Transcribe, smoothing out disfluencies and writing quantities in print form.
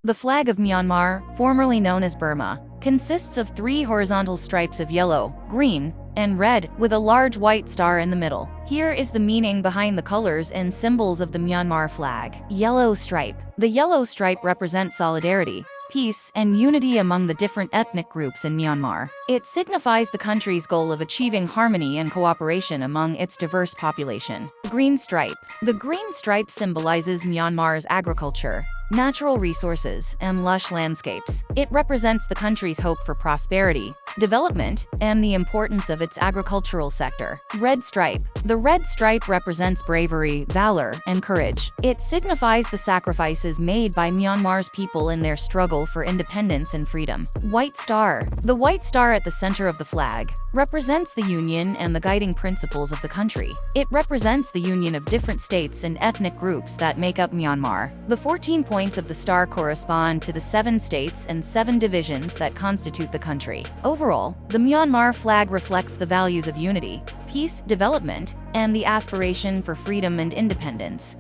The flag of Myanmar, formerly known as Burma, consists of three horizontal stripes of yellow, green, and red, with a large white star in the middle. Here is the meaning behind the colors and symbols of the Myanmar flag. Yellow stripe. The yellow stripe represents solidarity, peace, and unity among the different ethnic groups in Myanmar. It signifies the country's goal of achieving harmony and cooperation among its diverse population. Green stripe. The green stripe symbolizes Myanmar's agriculture, natural resources, and lush landscapes. It represents the country's hope for prosperity, development, and the importance of its agricultural sector. Red stripe. The red stripe represents bravery, valor, and courage. It signifies the sacrifices made by Myanmar's people in their struggle for independence and freedom. White star. The white star at the center of the flag represents the union and the guiding principles of the country. It represents the union of different states and ethnic groups that make up Myanmar. The 14 points of the star correspond to the 7 states and 7 divisions that constitute the country. Overall, the Myanmar flag reflects the values of unity, peace, development, and the aspiration for freedom and independence.